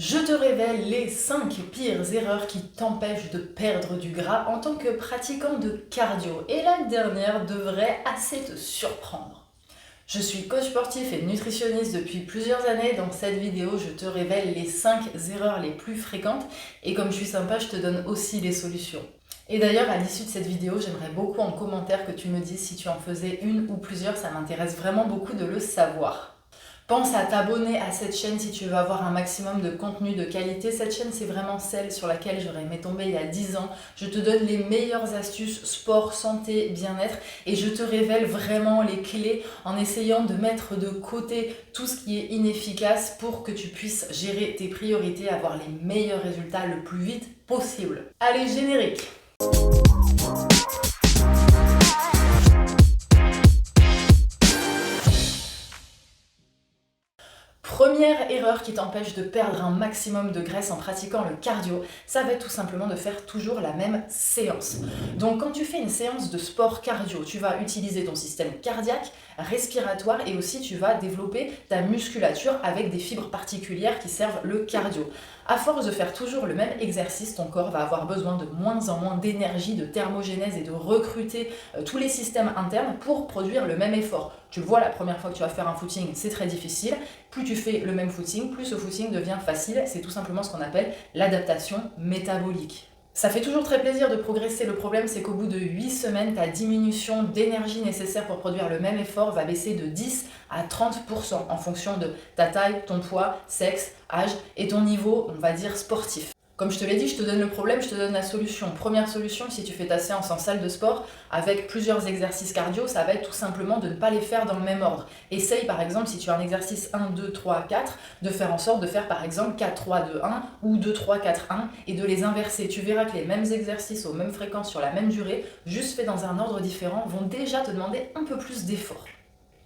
Je te révèle les 5 pires erreurs qui t'empêchent de perdre du gras en tant que pratiquant de cardio. Et la dernière devrait assez te surprendre. Je suis coach sportif et nutritionniste depuis plusieurs années. Dans cette vidéo, je te révèle les 5 erreurs les plus fréquentes. Et comme je suis sympa, je te donne aussi les solutions. Et d'ailleurs, à l'issue de cette vidéo, j'aimerais beaucoup en commentaire que tu me dises si tu en faisais une ou plusieurs. Ça m'intéresse vraiment beaucoup de le savoir. Pense à t'abonner à cette chaîne si tu veux avoir un maximum de contenu de qualité. Cette chaîne, c'est vraiment celle sur laquelle j'aurais aimé tomber il y a 10 ans. Je te donne les meilleures astuces sport, santé, bien-être et je te révèle vraiment les clés en essayant de mettre de côté tout ce qui est inefficace pour que tu puisses gérer tes priorités, avoir les meilleurs résultats le plus vite possible. Allez, générique! Première erreur qui t'empêche de perdre un maximum de graisse en pratiquant le cardio, ça va être tout simplement de faire toujours la même séance. Donc quand tu fais une séance de sport cardio, tu vas utiliser ton système cardiaque, respiratoire et aussi tu vas développer ta musculature avec des fibres particulières qui servent le cardio. À force de faire toujours le même exercice, ton corps va avoir besoin de moins en moins d'énergie, de thermogénèse et de recruter tous les systèmes internes pour produire le même effort. Tu vois, la première fois que tu vas faire un footing, c'est très difficile. Plus tu fais le même footing, plus ce footing devient facile. C'est tout simplement ce qu'on appelle l'adaptation métabolique. Ça fait toujours très plaisir de progresser. Le problème, c'est qu'au bout de 8 semaines, ta diminution d'énergie nécessaire pour produire le même effort va baisser de 10 à 30% en fonction de ta taille, ton poids, sexe, âge et ton niveau, on va dire, sportif. Comme je te l'ai dit, je te donne le problème, je te donne la solution. Première solution, si tu fais ta séance en salle de sport avec plusieurs exercices cardio, ça va être tout simplement de ne pas les faire dans le même ordre. Essaye par exemple, si tu as un exercice 1, 2, 3, 4, de faire en sorte de faire par exemple 4, 3, 2, 1 ou 2, 3, 4, 1 et de les inverser. Tu verras que les mêmes exercices aux mêmes fréquences sur la même durée, juste faits dans un ordre différent, vont déjà te demander un peu plus d'effort.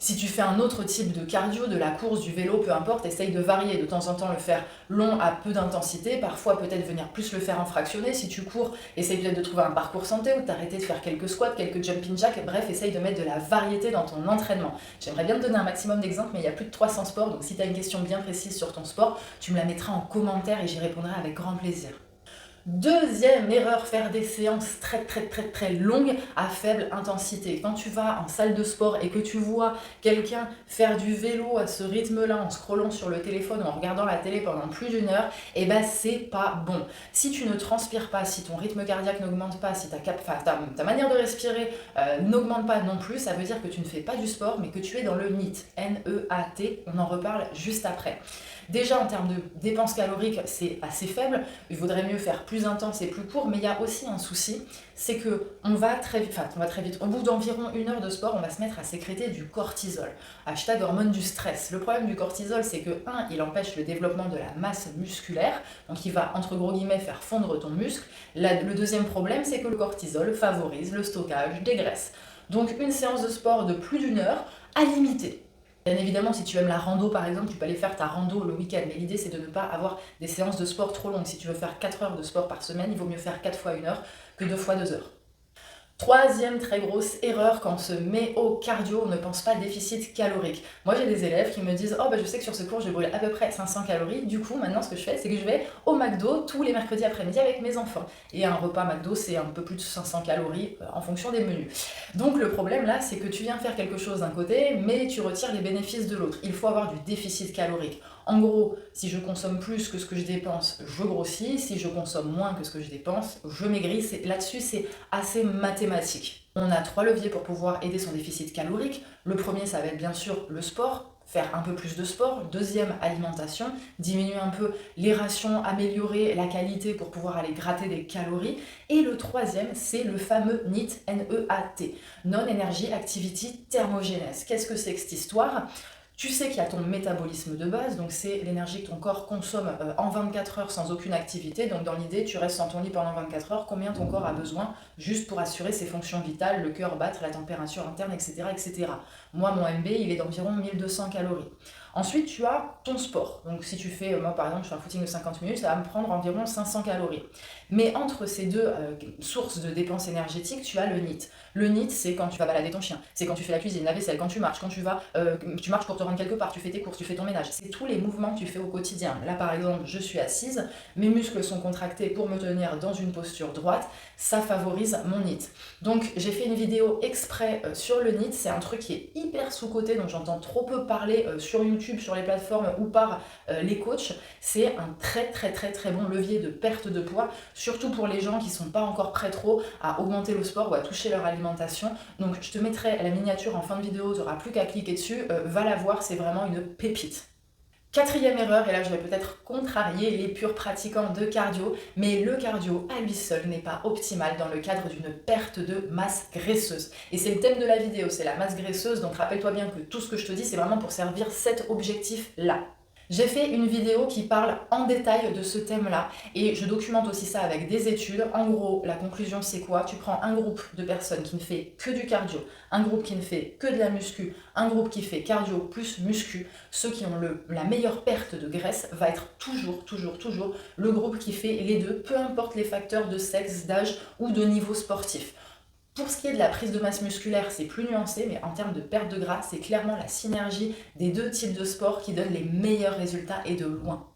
Si tu fais un autre type de cardio, de la course, du vélo, peu importe, essaye de varier. De temps en temps, le faire long à peu d'intensité. Parfois, peut-être venir plus le faire en fractionné. Si tu cours, essaye peut-être de trouver un parcours santé ou de t'arrêter de faire quelques squats, quelques jumping jacks. Bref, essaye de mettre de la variété dans ton entraînement. J'aimerais bien te donner un maximum d'exemples, mais il y a plus de 300 sports. Donc si tu as une question bien précise sur ton sport, tu me la mettras en commentaire et j'y répondrai avec grand plaisir. Deuxième erreur, faire des séances très longues à faible intensité. Quand tu vas en salle de sport et que tu vois quelqu'un faire du vélo à ce rythme-là en scrollant sur le téléphone ou en regardant la télé pendant plus d'une heure, eh ben c'est pas bon. Si tu ne transpires pas, si ton rythme cardiaque n'augmente pas, si ta manière de respirer n'augmente pas non plus, ça veut dire que tu ne fais pas du sport mais que tu es dans le NEAT, N-E-A-T, on en reparle juste après. Déjà en termes de dépenses caloriques, c'est assez faible, il vaudrait mieux faire plus intense et plus court, mais il y a aussi un souci, c'est que on va très vite, au bout d'environ 1 heure de sport, on va se mettre à sécréter du cortisol, hashtag hormone du stress. Le problème du cortisol, c'est que il empêche le développement de la masse musculaire, donc il va entre gros guillemets faire fondre ton muscle. Le deuxième problème, c'est que le cortisol favorise le stockage des graisses. Donc une séance de sport de plus d'1 heure à limiter. Bien évidemment, si tu aimes la rando par exemple, tu peux aller faire ta rando le week-end, mais l'idée c'est de ne pas avoir des séances de sport trop longues. Si tu veux faire 4 heures de sport par semaine, il vaut mieux faire 4 fois 1 heure que 2 fois 2 heures. Troisième très grosse erreur quand on se met au cardio, on ne pense pas déficit calorique. Moi j'ai des élèves qui me disent « Oh je sais que sur ce cours je brûle à peu près 500 calories, du coup maintenant ce que je fais c'est que je vais au McDo tous les mercredis après-midi avec mes enfants. » Et un repas McDo c'est un peu plus de 500 calories en fonction des menus. Donc le problème là c'est que tu viens faire quelque chose d'un côté mais tu retires les bénéfices de l'autre. Il faut avoir du déficit calorique. En gros, si je consomme plus que ce que je dépense, je grossis. Si je consomme moins que ce que je dépense, je maigris. Là-dessus, c'est assez mathématique. On a 3 leviers pour pouvoir aider son déficit calorique. Le premier, ça va être bien sûr le sport. Faire un peu plus de sport. Deuxième, alimentation. Diminuer un peu les rations, améliorer la qualité pour pouvoir aller gratter des calories. Et le troisième, c'est le fameux NEAT, N-E-A-T. Non-Energy Activity Thermogenesis. Qu'est-ce que c'est que cette histoire ? Tu sais qu'il y a ton métabolisme de base, donc c'est l'énergie que ton corps consomme en 24 heures sans aucune activité. Donc dans l'idée, tu restes dans ton lit pendant 24 heures, combien ton corps a besoin juste pour assurer ses fonctions vitales, le cœur battre, la température interne, etc. etc. Moi, mon MB, il est d'environ 1200 calories. Ensuite, tu as ton sport. Donc si tu fais, moi par exemple, je fais un footing de 50 minutes, ça va me prendre environ 500 calories. Mais entre ces deux sources de dépenses énergétiques, tu as le NEAT. Le NEAT, c'est quand tu vas balader ton chien, c'est quand tu fais la cuisine, la vaisselle, quand tu marches, tu marches pour te rendre quelque part, tu fais tes courses, tu fais ton ménage. C'est tous les mouvements que tu fais au quotidien. Là par exemple, je suis assise, mes muscles sont contractés pour me tenir dans une posture droite, ça favorise mon NEAT. Donc j'ai fait une vidéo exprès sur le NEAT, c'est un truc qui est hyper sous-coté, donc j'entends trop peu parler sur YouTube, sur les plateformes ou par les coachs. C'est un très bon levier de perte de poids, surtout pour les gens qui sont pas encore prêts trop à augmenter le sport ou à toucher leur alimentation. Donc je te mettrai la miniature en fin de vidéo, tu n'auras plus qu'à cliquer dessus, va la voir, c'est vraiment une pépite. Quatrième erreur, et là je vais peut-être contrarier les purs pratiquants de cardio, mais le cardio à lui seul n'est pas optimal dans le cadre d'une perte de masse graisseuse. Et c'est le thème de la vidéo, c'est la masse graisseuse, donc rappelle-toi bien que tout ce que je te dis, c'est vraiment pour servir cet objectif-là. J'ai fait une vidéo qui parle en détail de ce thème-là et je documente aussi ça avec des études. En gros, la conclusion c'est quoi? Tu prends un groupe de personnes qui ne fait que du cardio, un groupe qui ne fait que de la muscu, un groupe qui fait cardio plus muscu. Ceux qui ont la meilleure perte de graisse va être toujours le groupe qui fait les deux, peu importe les facteurs de sexe, d'âge ou de niveau sportif. Pour ce qui est de la prise de masse musculaire, c'est plus nuancé, mais en termes de perte de gras, c'est clairement la synergie des deux types de sport qui donne les meilleurs résultats et de loin.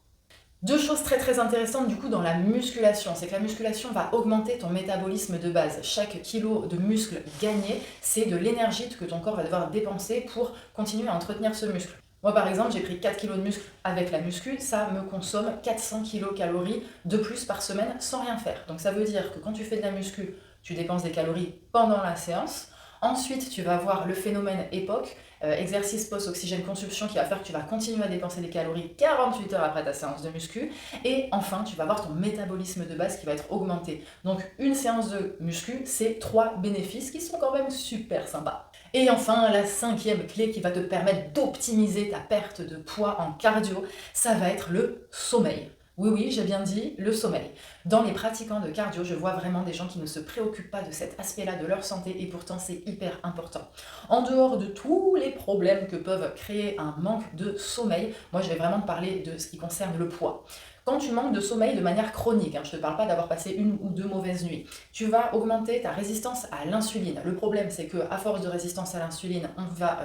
Deux choses très intéressantes du coup dans la musculation, c'est que la musculation va augmenter ton métabolisme de base. Chaque kilo de muscle gagné, c'est de l'énergie que ton corps va devoir dépenser pour continuer à entretenir ce muscle. Moi par exemple, j'ai pris 4 kg de muscle avec la muscu, ça me consomme 400 kcal de plus par semaine sans rien faire. Donc ça veut dire que quand tu fais de la muscu, tu dépenses des calories pendant la séance. Ensuite, tu vas avoir le phénomène EPOC, exercice post-oxygène consumption, qui va faire que tu vas continuer à dépenser des calories 48 heures après ta séance de muscu. Et enfin, tu vas avoir ton métabolisme de base qui va être augmenté. Donc une séance de muscu, c'est 3 bénéfices qui sont quand même super sympas. Et enfin, la cinquième clé qui va te permettre d'optimiser ta perte de poids en cardio, ça va être le sommeil. Oui, j'ai bien dit le sommeil. Dans les pratiquants de cardio, je vois vraiment des gens qui ne se préoccupent pas de cet aspect-là de leur santé et pourtant c'est hyper important. En dehors de tous les problèmes que peuvent créer un manque de sommeil, moi je vais vraiment te parler de ce qui concerne le poids. Quand tu manques de sommeil de manière chronique, je ne te parle pas d'avoir passé 1 ou 2 mauvaises nuits, tu vas augmenter ta résistance à l'insuline. Le problème c'est qu'à force de résistance à l'insuline, on va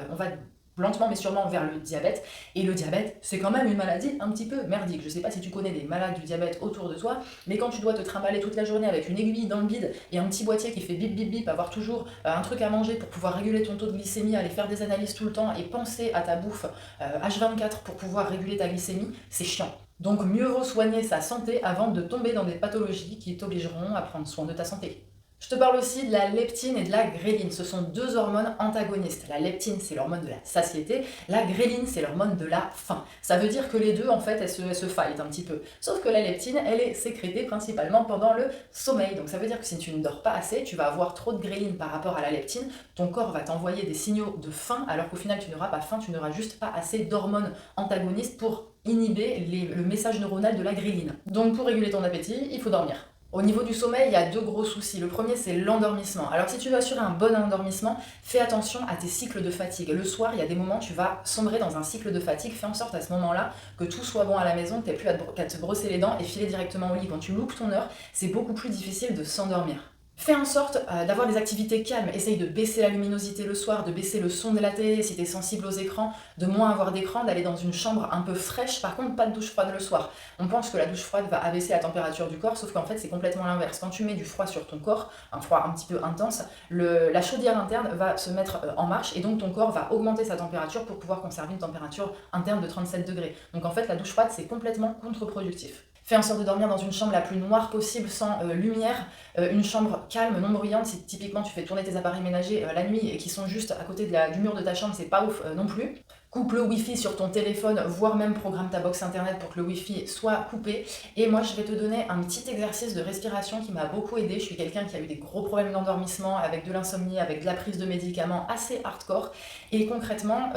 lentement mais sûrement vers le diabète. Et le diabète, c'est quand même une maladie un petit peu merdique. Je sais pas si tu connais des malades du diabète autour de toi, mais quand tu dois te trimballer toute la journée avec une aiguille dans le bide et un petit boîtier qui fait bip bip bip, avoir toujours un truc à manger pour pouvoir réguler ton taux de glycémie, aller faire des analyses tout le temps et penser à ta bouffe H24 pour pouvoir réguler ta glycémie, c'est chiant. Donc mieux vaut soigner sa santé avant de tomber dans des pathologies qui t'obligeront à prendre soin de ta santé. Je te parle aussi de la leptine et de la gréline. Ce sont deux hormones antagonistes. La leptine, c'est l'hormone de la satiété. La gréline, c'est l'hormone de la faim. Ça veut dire que les deux, en fait, elles se fight un petit peu. Sauf que la leptine, elle est sécrétée principalement pendant le sommeil. Donc ça veut dire que si tu ne dors pas assez, tu vas avoir trop de gréline par rapport à la leptine. Ton corps va t'envoyer des signaux de faim, alors qu'au final, tu n'auras pas faim, tu n'auras juste pas assez d'hormones antagonistes pour inhiber le message neuronal de la gréline. Donc pour réguler ton appétit, il faut dormir. Au niveau du sommeil, il y a deux gros soucis. Le premier, c'est l'endormissement. Alors si tu veux assurer un bon endormissement, fais attention à tes cycles de fatigue. Le soir, il y a des moments où tu vas sombrer dans un cycle de fatigue. Fais en sorte à ce moment-là que tout soit bon à la maison, que tu n'aies plus qu'à te brosser les dents et filer directement au lit. Quand tu loupes ton heure, c'est beaucoup plus difficile de s'endormir. Fais en sorte d'avoir des activités calmes, essaye de baisser la luminosité le soir, de baisser le son de la télé si tu es sensible aux écrans, de moins avoir d'écran, d'aller dans une chambre un peu fraîche. Par contre, pas de douche froide le soir. On pense que la douche froide va abaisser la température du corps, sauf qu'en fait c'est complètement l'inverse. Quand tu mets du froid sur ton corps, un froid un petit peu intense, la chaudière interne va se mettre en marche et donc ton corps va augmenter sa température pour pouvoir conserver une température interne de 37 degrés. Donc en fait la douche froide c'est complètement contre-productif. Fais en sorte de dormir dans une chambre la plus noire possible, sans lumière, une chambre calme, non bruyante. Si typiquement tu fais tourner tes appareils ménagers la nuit et qui sont juste à côté du mur de ta chambre, c'est pas ouf non plus. Coupe le Wi-Fi sur ton téléphone, voire même programme ta box internet pour que le Wi-Fi soit coupé. Et moi, je vais te donner un petit exercice de respiration qui m'a beaucoup aidé. Je suis quelqu'un qui a eu des gros problèmes d'endormissement, avec de l'insomnie, avec de la prise de médicaments assez hardcore. Et concrètement,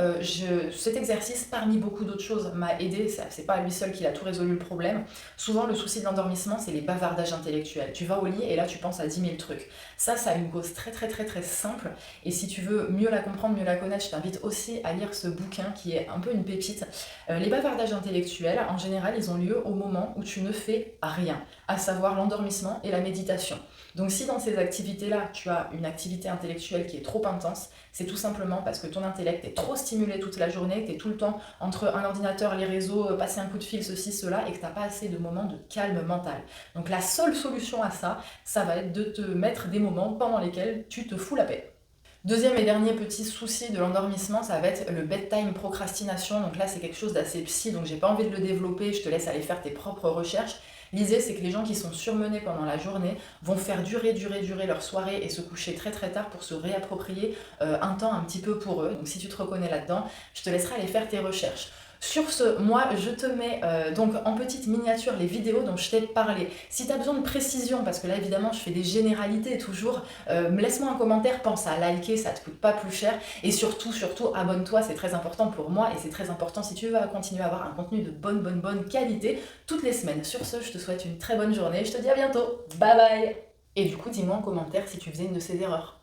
cet exercice, parmi beaucoup d'autres choses, m'a aidé. C'est pas à lui seul qu'il a tout résolu le problème. Souvent, le souci de l'endormissement, c'est les bavardages intellectuels. Tu vas au lit et là, tu penses à 10 000 trucs. Ça a une cause très simple. Et si tu veux mieux la comprendre, mieux la connaître, je t'invite aussi à lire ce bouquin hein, qui est un peu une pépite. Les bavardages intellectuels, en général, ils ont lieu au moment où tu ne fais rien, à savoir l'endormissement et la méditation. Donc si dans ces activités-là, tu as une activité intellectuelle qui est trop intense, c'est tout simplement parce que ton intellect est trop stimulé toute la journée, que tu es tout le temps entre un ordinateur, les réseaux, passer un coup de fil, ceci, cela, et que tu n'as pas assez de moments de calme mental. Donc la seule solution à ça, ça va être de te mettre des moments pendant lesquels tu te fous la paix. Deuxième et dernier petit souci de l'endormissement, ça va être le bedtime procrastination. Donc là, c'est quelque chose d'assez psy, donc j'ai pas envie de le développer, je te laisse aller faire tes propres recherches. L'idée, c'est que les gens qui sont surmenés pendant la journée vont faire durer leur soirée et se coucher très très tard pour se réapproprier un temps un petit peu pour eux. Donc si tu te reconnais là-dedans, je te laisserai aller faire tes recherches. Sur ce, moi, je te mets donc en petite miniature les vidéos dont je t'ai parlé. Si tu as besoin de précision, parce que là, évidemment, je fais des généralités toujours, laisse-moi un commentaire, pense à liker, ça te coûte pas plus cher. Et surtout, abonne-toi, c'est très important pour moi et c'est très important si tu veux continuer à avoir un contenu de bonne qualité toutes les semaines. Sur ce, je te souhaite une très bonne journée, je te dis à bientôt. Bye bye. Et du coup, dis-moi en commentaire si tu faisais une de ces erreurs.